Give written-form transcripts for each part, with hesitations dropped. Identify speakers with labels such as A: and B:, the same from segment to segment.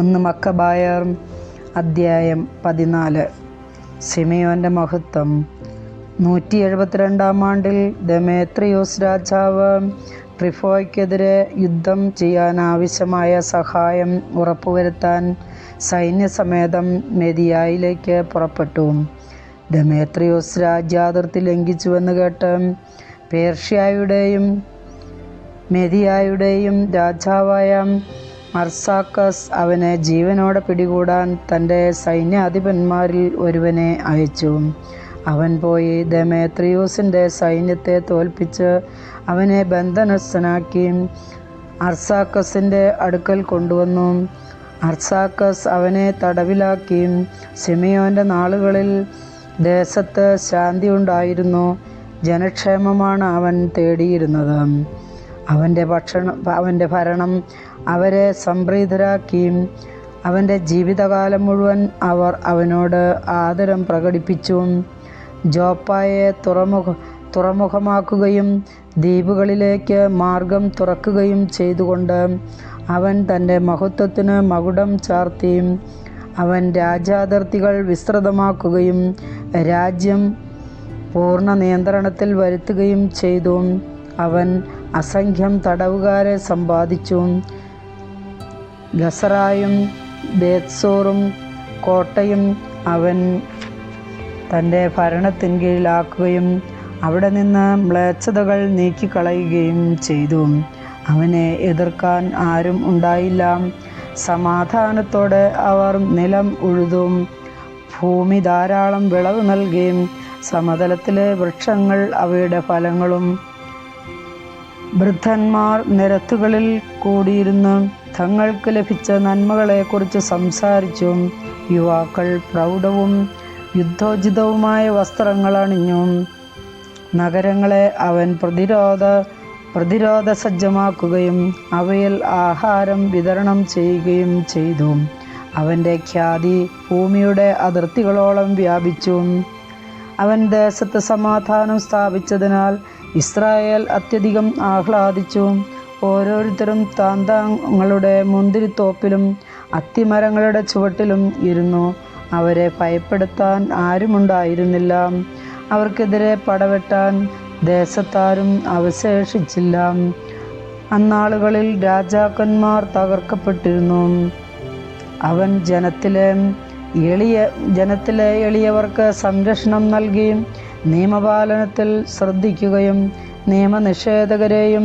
A: 1 മക്കബായർ അദ്ധ്യായം 14. സിമിയോൻ്റെ മഹത്വം. 172 ആണ്ടിൽ ദെമേത്രിയോസ് രാജാവ് ട്രിഫോയ്ക്കെതിരെ യുദ്ധം ചെയ്യാനാവശ്യമായ സഹായം ഉറപ്പുവരുത്താൻ സൈന്യസമേതം മെതിയായിലേക്ക് പുറപ്പെട്ടു. ദെമേത്രിയോസ് രാജ്യാതിർത്തി ലംഘിച്ചുവെന്ന് കേട്ട് പേർഷ്യയുടെയും മെതിയായുടെയും രാജാവായ അർസാക്കസ് അവനെ ജീവനോടെ പിടികൂടാൻ തൻ്റെ സൈന്യാധിപന്മാരിൽ ഒരുവനെ അയച്ചു. അവൻ പോയി ദെമേത്രിയോസിൻ്റെ സൈന്യത്തെ തോൽപ്പിച്ച് അവനെ ബന്ധനസ്ഥനാക്കി അർസാക്കസിൻ്റെ അടുക്കൽ കൊണ്ടുവന്നു. അർസാക്കസ് അവനെ തടവിലാക്കി. സിമിയോൻ്റെ നാളുകളിൽ ദേശത്ത് ശാന്തി ഉണ്ടായിരുന്നു. ജനക്ഷേമമാണ് അവൻ തേടിയിരുന്നത്. അവൻ്റെ ഭരണം അവരെ സംപ്രീതരാക്കി. അവൻ്റെ ജീവിതകാലം മുഴുവൻ അവർ അവനോട് ആദരം പ്രകടിപ്പിച്ചു. ജോപ്പായെ തുറമുഖമാക്കുകയും ദ്വീപുകളിലേക്ക് മാർഗം തുറക്കുകയും ചെയ്തുകൊണ്ട് അവൻ തൻ്റെ മഹത്വത്തിന് മകുടം ചാർത്തി. അവൻ രാജ്യാതിർത്തികൾ വിസ്തൃതമാക്കുകയും രാജ്യം പൂർണ്ണ നിയന്ത്രണത്തിൽ വരുത്തുകയും ചെയ്തു. അവൻ അസംഖ്യം തടവുകാരെ സമ്പാദിച്ചു. ഗസറായും ബേത്സോറും കോട്ടയും അവൻ തൻ്റെ ഭരണത്തിൻ കീഴിലാക്കുകയും അവിടെ നിന്ന് മ്ലേച്ഛതകൾ നീക്കിക്കളയുകയും ചെയ്തു. അവനെ എതിർക്കാൻ ആരും ഉണ്ടായില്ല. സമാധാനത്തോടെ അവർ നിലം ഉഴുതും ഭൂമി ധാരാളം വിളവ് നൽകുകയും സമതലത്തിലെ വൃക്ഷങ്ങൾ അവയുടെ ഫലങ്ങളും. വൃദ്ധന്മാർ നിരത്തുകളിൽ കൂടിയിരുന്ന് തങ്ങൾക്ക് ലഭിച്ച നന്മകളെക്കുറിച്ച് സംസാരിച്ചു. യുവാക്കൾ പ്രൗഢവും യുദ്ധോചിതവുമായ വസ്ത്രങ്ങൾ അണിഞ്ഞു. നഗരങ്ങളെ അവൻ പ്രതിരോധ സജ്ജമാക്കുകയും അവയിൽ ആഹാരം വിതരണം ചെയ്യുകയും ചെയ്തു. അവൻ്റെ ഖ്യാതി ഭൂമിയുടെ അതിർത്തികളോളം വ്യാപിച്ചു. അവൻ ദേശത്ത് സമാധാനം സ്ഥാപിച്ചതിനാൽ ഇസ്രായേൽ അത്യധികം ആഹ്ലാദിച്ചു. ഓരോരുത്തരും താന്താങ്ങളുടെ മുന്തിരിത്തോപ്പിലും അത്തിമരങ്ങളുടെ ചുവട്ടിലും ഇരുന്നു. അവരെ ഭയപ്പെടുത്താൻ ആരുമുണ്ടായിരുന്നില്ല. അവർക്കെതിരെ പടവെട്ടാൻ ദേശത്താരും അവശേഷിച്ചില്ല. അന്നാളുകളിൽ രാജാക്കന്മാർ തകർക്കപ്പെട്ടിരുന്നു. അവൻ ജനത്തിലെ എളിയവർക്ക് സംരക്ഷണം നൽകി നിയമപാലനത്തിൽ ശ്രദ്ധിക്കുകയും നിയമനിഷേധകരെയും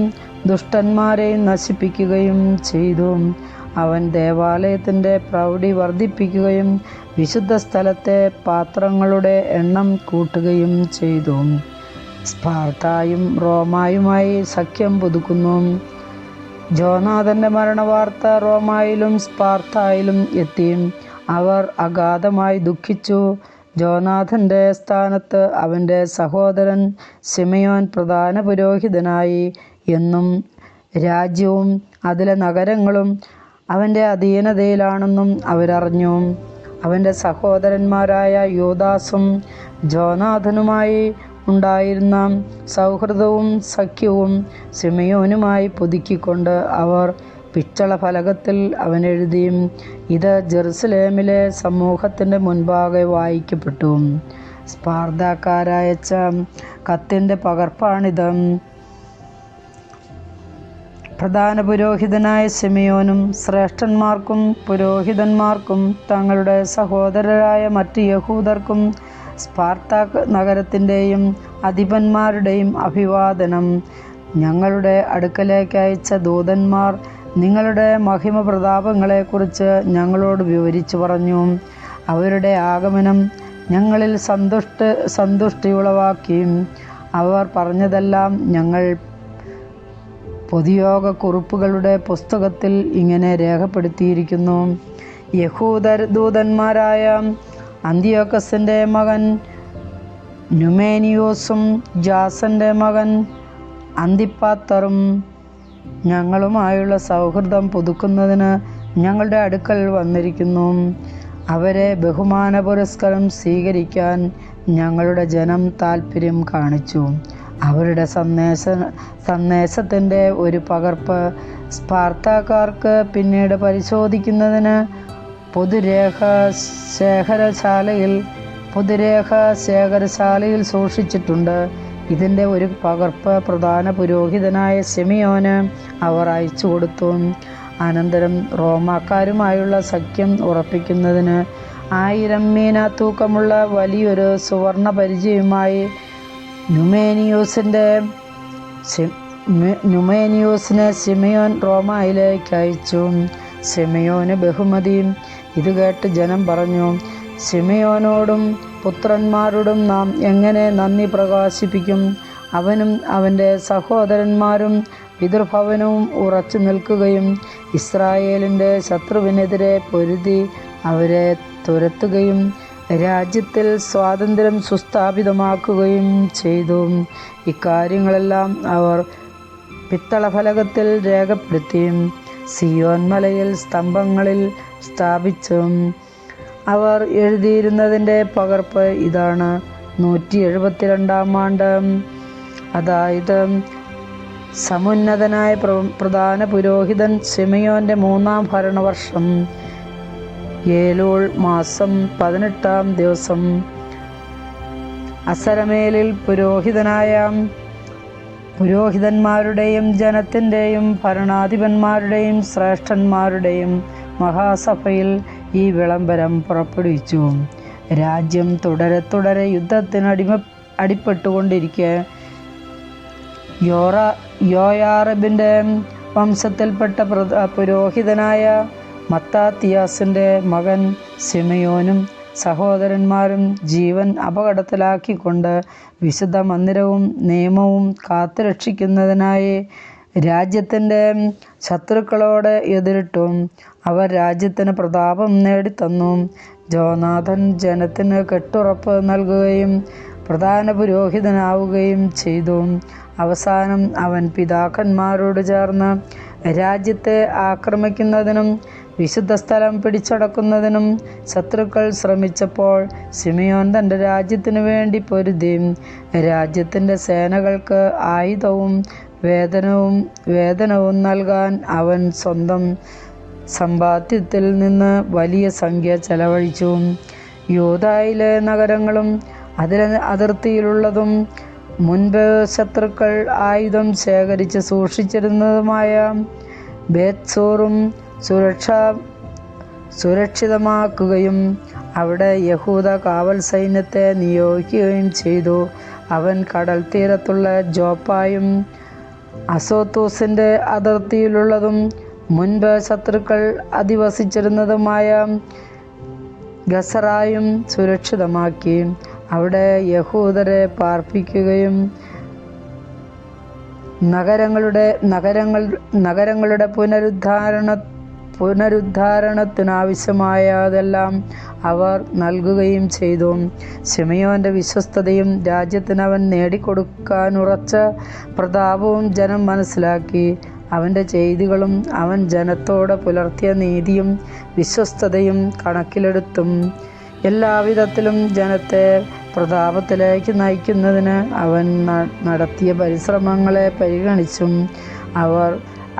A: ദുഷ്ടന്മാരെയും നശിപ്പിക്കുകയും ചെയ്തു. അവൻ ദേവാലയത്തിൻ്റെ പ്രൗഢി വർദ്ധിപ്പിക്കുകയും വിശുദ്ധ സ്ഥലത്തെ പാത്രങ്ങളുടെ എണ്ണം കൂട്ടുകയും ചെയ്തു. സ്പാർട്ടയും റോമായുമായി സഖ്യം പുതുക്കുന്നു. ജോനാഥൻ്റെ മരണവാർത്ത റോമായിലും സ്പാർട്ടയിലും എത്തി. അവർ അഗാധമായി ദുഃഖിച്ചു. ജോനാഥൻ്റെ സ്ഥാനത്ത് അവൻ്റെ സഹോദരൻ സിമിയോൻ പ്രധാന പുരോഹിതനായി എന്നും രാജ്യവും അതിലെ നഗരങ്ങളും അവൻ്റെ അധീനതയിലാണെന്നും അവരറിഞ്ഞു. അവൻ്റെ സഹോദരന്മാരായ യൂദാസും ജോനാഥനുമായി ഉണ്ടായിരുന്ന സൗഹൃദവും സഖ്യവും സിമിയോനുമായി പുതുക്കിക്കൊണ്ട് അവർ പിച്ചള ഫലകത്തിൽ അവനെഴുതി. ഇത് ജെറുസലേമിലെ സമൂഹത്തിൻ്റെ മുൻപാകെ വായിക്കപ്പെട്ടു. സ്പാർദക്കാരയച്ച കത്തിൻ്റെ പകർപ്പാണിത്. പ്രധാന പുരോഹിതനായ സിമിയോനും ശ്രേഷ്ഠന്മാർക്കും പുരോഹിതന്മാർക്കും തങ്ങളുടെ സഹോദരരായ മറ്റ് യഹൂദർക്കും സ്പാർട്ട നഗരത്തിൻ്റെയും അധിപന്മാരുടെയും അഭിവാദനം. ഞങ്ങളുടെ അടുക്കലേക്ക് അയച്ച ദൂതന്മാർ നിങ്ങളുടെ മഹിമ പ്രതാപങ്ങളെക്കുറിച്ച് ഞങ്ങളോട് വിവരിച്ചു പറഞ്ഞു. അവരുടെ ആഗമനം ഞങ്ങളിൽ സന്തുഷ്ടി ഉളവാക്കി. അവർ പറഞ്ഞതെല്ലാം ഞങ്ങൾ പൊതുയോഗ കുറിപ്പുകളുടെ പുസ്തകത്തിൽ ഇങ്ങനെ രേഖപ്പെടുത്തിയിരിക്കുന്നു. യഹൂദർ ദൂതന്മാരായ അന്തിയോക്കസിൻ്റെ മകൻ നുമേനിയോസും ജാസൻ്റെ മകൻ അന്തിപ്പാത്തറും ഞങ്ങളുമായുള്ള സൗഹൃദം പുതുക്കുന്നതിന് ഞങ്ങളുടെ അടുക്കൽ വന്നിരിക്കുന്നു. അവരെ ബഹുമാന പുരസ്കാരം സ്വീകരിക്കാൻ ഞങ്ങളുടെ ജനം താൽപ്പര്യം കാണിച്ചു. അവരുടെ സന്ദേശത്തിൻ്റെ ഒരു പകർപ്പ് സ്പാർത്താക്കാർക്ക് പിന്നീട് പരിശോധിക്കുന്നതിന് പൊതുരേഖ ശേഖരശാലയിൽ സൂക്ഷിച്ചിട്ടുണ്ട്. ഇതിൻ്റെ ഒരു പകർപ്പ് പ്രധാന പുരോഹിതനായ ശിമിയോന് അവർ അയച്ചു കൊടുത്തു. അനന്തരം റോമാക്കാരുമായുള്ള സഖ്യം ഉറപ്പിക്കുന്നതിന് 1000 മീന തൂക്കമുള്ള വലിയൊരു സുവർണ പരിചയവുമായി ന്യൂമേനിയൂസിനെ ശിമിയോൻ റോമായിലേക്ക് അയച്ചു. ശിമിയോന് ബഹുമതി. ഇത് കേട്ട് ജനം പറഞ്ഞു, ശിമിയോനോടും പുത്രന്മാരോടും നാം എങ്ങനെ നന്ദി പ്രകാശിപ്പിക്കും? അവനും അവൻ്റെ സഹോദരന്മാരും പിതൃഭവനവും ഉറച്ചു നിൽക്കുകയും ഇസ്രായേലിൻ്റെ ശത്രുവിനെതിരെ പൊരുതി അവരെ തുരത്തുകയും രാജ്യത്തിൽ സ്വാതന്ത്ര്യം സുസ്ഥാപിതമാക്കുകയും ചെയ്തു. ഇക്കാര്യങ്ങളെല്ലാം അവർ പിത്തളഫലകത്തിൽ രേഖപ്പെടുത്തി സിയോൻ മലയിൽ സ്തംഭങ്ങളിൽ സ്ഥാപിച്ചു. അവർ എഴുതിയിരുന്നതിൻ്റെ പകർപ്പ് ഇതാണ്. 172 ആണ്ട്, അതായത് സമുന്നതനായ പ്രധാന പുരോഹിതൻ ശിമിയോൻ്റെ 3-ാം ഭരണവർഷം ഏലൂൾ മാസം 18-ാം ദിവസം അസരമേലിൽ പുരോഹിതന്മാരുടെയും ജനത്തിൻ്റെയും ഭരണാധിപന്മാരുടെയും ശ്രേഷ്ഠന്മാരുടെയും മഹാസഭയിൽ ഈ വിളംബരം പുറപ്പെടുവിച്ചു. രാജ്യം തുടരെ യുദ്ധത്തിന് അടിപ്പെട്ടുകൊണ്ടിരിക്കെ യോയാറിബിൻ്റെ വംശത്തിൽപ്പെട്ട പുരോഹിതനായ മത്താത്തിയാസിൻ്റെ മകൻ ശിമയോനും സഹോദരന്മാരും ജീവൻ അപകടത്തിലാക്കിക്കൊണ്ട് വിശുദ്ധ മന്ദിരവും നിയമവും കാത്തുരക്ഷിക്കുന്നതിനായി രാജ്യത്തിൻ്റെ ശത്രുക്കളോട് എതിരിട്ടു. അവർ രാജ്യത്തിന് പ്രതാപം നേടിത്തന്നു. ജോനാഥൻ ജനത്തിന് കെട്ടുറപ്പ് നൽകുകയും പ്രധാന പുരോഹിതനാവുകയും ചെയ്തു. അവസാനം അവൻ പിതാക്കന്മാരോട് ചേർന്ന് രാജ്യത്തെ ആക്രമിക്കുന്നതിനും വിശുദ്ധ സ്ഥലം പിടിച്ചടക്കുന്നതിനും ശത്രുക്കൾ ശ്രമിച്ചപ്പോൾ ശിമിയോൻ തൻ്റെ രാജ്യത്തിനു വേണ്ടി പൊരുതി. രാജ്യത്തിൻ്റെ സേനകൾക്ക് ആയുധവും വേതനവും നൽകാൻ അവൻ സ്വന്തം സമ്പാദ്യത്തിൽ നിന്ന് വലിയ സംഖ്യ ചെലവഴിച്ചു. യൂദായിലെ നഗരങ്ങളും അതിലെ അതിർത്തിയിലുള്ളതും മുൻപ് ശത്രുക്കൾ ആയുധം ശേഖരിച്ച് സൂക്ഷിച്ചിരുന്നതുമായ ബേത്സൂറും സുരക്ഷിതമാക്കുകയും അവിടെ യഹൂദ കാവൽ സൈന്യത്തെ നിയോഗിക്കുകയും ചെയ്തു. അവൻ കടൽ തീരത്തുള്ള ജോപ്പായും അസോത്തൂസിൻ്റെ അതിർത്തിയിലുള്ളതും മുൻപ് ശത്രുക്കൾ അധിവസിച്ചിരുന്നതുമായ ഗസറായും സുരക്ഷിതമാക്കി. അവിടെ യഹൂദരെ പാർപ്പിക്കുകയും നഗരങ്ങളുടെ പുനരുദ്ധാരണത്തിനാവശ്യമായതെല്ലാം അവർ നൽകുകയും ചെയ്തു. ശിമയോൻ്റെ വിശ്വസ്തതയും രാജ്യത്തിന് അവൻ നേടിക്കൊടുക്കാനുറച്ച പ്രതാപവും ജനം മനസ്സിലാക്കി. അവൻ്റെ ചെയ്തികളും അവൻ ജനത്തോട് പുലർത്തിയ നീതിയും വിശ്വസ്തതയും കണക്കിലെടുത്തും എല്ലാവിധത്തിലും ജനത്തെ പ്രതാപത്തിലേക്ക് നയിക്കുന്നതിന് അവൻ നടത്തിയ പരിശ്രമങ്ങളെ പരിഗണിച്ചും അവർ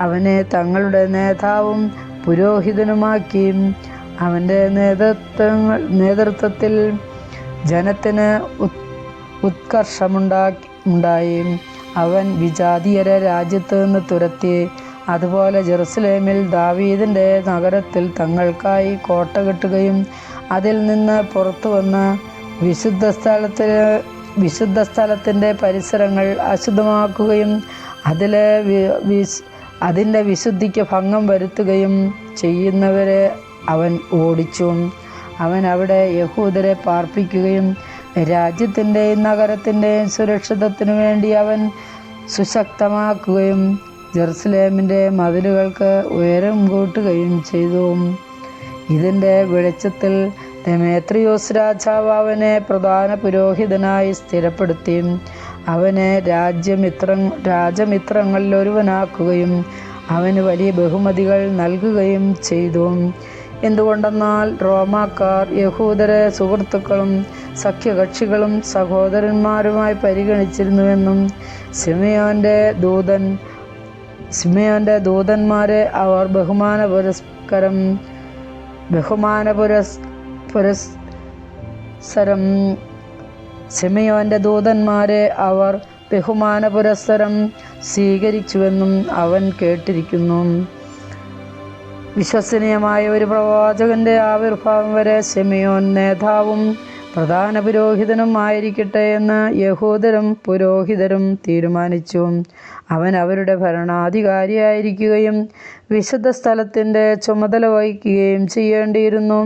A: അവനെ തങ്ങളുടെ നേതാവും പുരോഹിതനുമാക്കി. അവൻ്റെ നേതൃത്വത്തിൽ ജനത്തിന് ഉത്കർഷമുണ്ടായി. അവൻ വിജാതീയരെ രാജ്യത്ത് നിന്ന് തുരത്തി. അതുപോലെ ജെറുസലേമിൽ ദാവീദിൻ്റെ നഗരത്തിൽ തങ്ങൾക്കായി കോട്ട കെട്ടുകയും അതിൽ നിന്ന് പുറത്തു വന്ന് വിശുദ്ധ സ്ഥലത്തിൻ്റെ പരിസരങ്ങൾ അശുദ്ധമാക്കുകയും അതിൻ്റെ വിശുദ്ധിക്ക് ഭംഗം വരുത്തുകയും ചെയ്യുന്നവരെ അവൻ ഓടിച്ചു. അവൻ അവിടെ യഹൂദരെ പാർപ്പിക്കുകയും രാജ്യത്തിൻ്റെയും നഗരത്തിൻ്റെയും സുരക്ഷിതത്തിനു വേണ്ടി അവൻ സുശക്തമാക്കുകയും ജെറുസലേമിൻ്റെ മതിലുകൾക്ക് ഉയരം കൂട്ടുകയും ചെയ്തു. ഇതിൻ്റെ വെളിച്ചത്തിൽ ദെമേത്രിയോസ് രാജാവ് അവനെ പ്രധാന പുരോഹിതനായി സ്ഥിരപ്പെടുത്തി. അവനെ രാജമിത്രങ്ങളിൽ ഒരുവനാക്കുകയും അവന് വലിയ ബഹുമതികൾ നൽകുകയും ചെയ്തു. എന്തുകൊണ്ടെന്നാൽ റോമാക്കാർ യഹൂദരെ സുഹൃത്തുക്കളും സഖ്യകക്ഷികളും സഹോദരന്മാരുമായി പരിഗണിച്ചിരുന്നുവെന്നും സിമിയോൻ്റെ ദൂതന്മാരെ അവർ ബഹുമാന പുരസ്കരം ബഹുമാന പുരസ്സരം സിമെയോന്റെ ദൂതന്മാരെ അവർ ബഹുമാന പുരസ്സരം സ്വീകരിച്ചുവെന്നും അവൻ കേട്ടിരിക്കുന്നു. വിശ്വസനീയമായ ഒരു പ്രവാചകന്റെ ആവിർഭാവം വരെ സിമെയോൻ നേതാവും പ്രധാന പുരോഹിതനും ആയിരിക്കട്ടെ എന്ന് യഹൂദരും പുരോഹിതരും തീരുമാനിച്ചു. അവൻ അവരുടെ ഭരണാധികാരിയായിരിക്കുകയും വിശുദ്ധ സ്ഥലത്തിൻ്റെ ചുമതല വഹിക്കുകയും ചെയ്യേണ്ടിയിരുന്നു.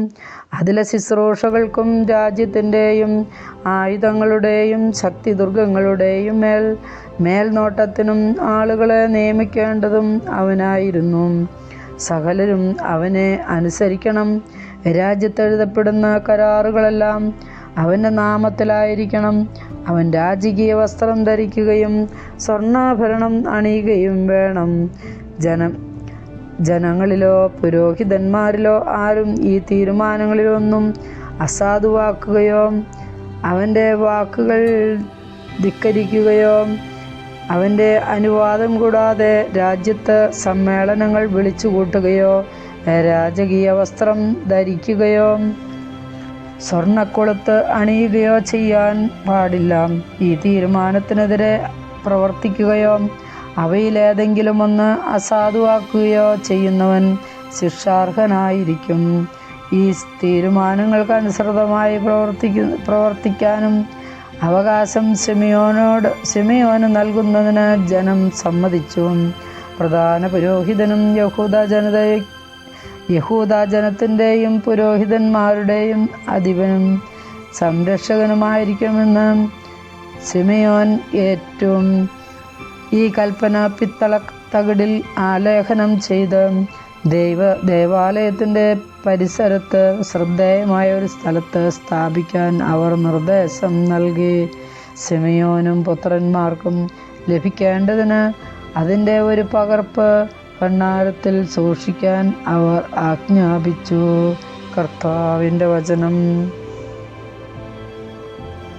A: അതിലെ ശുശ്രൂഷകൾക്കും രാജ്യത്തിൻ്റെയും ആയുധങ്ങളുടെയും ശക്തിദുർഗങ്ങളുടെയും മേൽനോട്ടത്തിനും ആളുകളെ നിയമിക്കേണ്ടതും അവനായിരുന്നു. സകലരും അവനെ അനുസരിക്കണം. രാജ്യത്തെഴുതപ്പെടുന്ന കരാറുകളെല്ലാം അവൻ്റെ നാമത്തിലായിരിക്കണം. അവൻ രാജകീയ വസ്ത്രം ധരിക്കുകയും സ്വർണ്ണാഭരണം അണിയുകയും വേണം. ജനങ്ങളിലോ പുരോഹിതന്മാരിലോ ആരും ഈ തീരുമാനങ്ങളിലൊന്നും അസാധുവാക്കുകയോ അവൻ്റെ വാക്കുകൾ ധിക്കരിക്കുകയോ അവൻ്റെ അനുവാദം കൂടാതെ രാജ്യത്ത് സമ്മേളനങ്ങൾ വിളിച്ചു കൂട്ടുകയോ രാജകീയ വസ്ത്രം ധരിക്കുകയോ സ്വർണ്ണക്കൊളുത്ത് അണിയുകയോ ചെയ്യാൻ പാടില്ല. ഈ തീരുമാനത്തിനെതിരെ പ്രവർത്തിക്കുകയോ അവയിലേതെങ്കിലും ഒന്ന് അസാധുവാക്കുകയോ ചെയ്യുന്നവൻ ശിക്ഷാർഹനായിരിക്കും. ഈ തീരുമാനങ്ങൾക്കനുസൃതമായി പ്രവർത്തിക്കാനും അവകാശം സിമെയോന് നൽകുന്നതിന് ജനം സമ്മതിച്ചു. പ്രധാന പുരോഹിതനും യഹൂദാജനത്തിൻ്റെയും പുരോഹിതന്മാരുടെയും അധിപനും സംരക്ഷകനുമായിരിക്കുമെന്ന് സിമെയോൻ ഏറ്റു. ഈ കൽപ്പന പിത്തളത്തകിടിൽ ആലേഖനം ചെയ്ത് ദേവാലയത്തിൻ്റെ പരിസരത്ത് ശ്രദ്ധേയമായ ഒരു സ്ഥലത്ത് സ്ഥാപിക്കാൻ അവർ നിർദ്ദേശം നൽകി. സിമെയോനും പുത്രന്മാർക്കും ലഭിക്കേണ്ടതിന് അതിൻ്റെ ഒരു പകർപ്പ് ഭണ്ഡാരത്തിൽ സൂക്ഷിക്കാൻ അവർ ആജ്ഞാപിച്ചു. കർത്താവിൻ്റെ വചനം.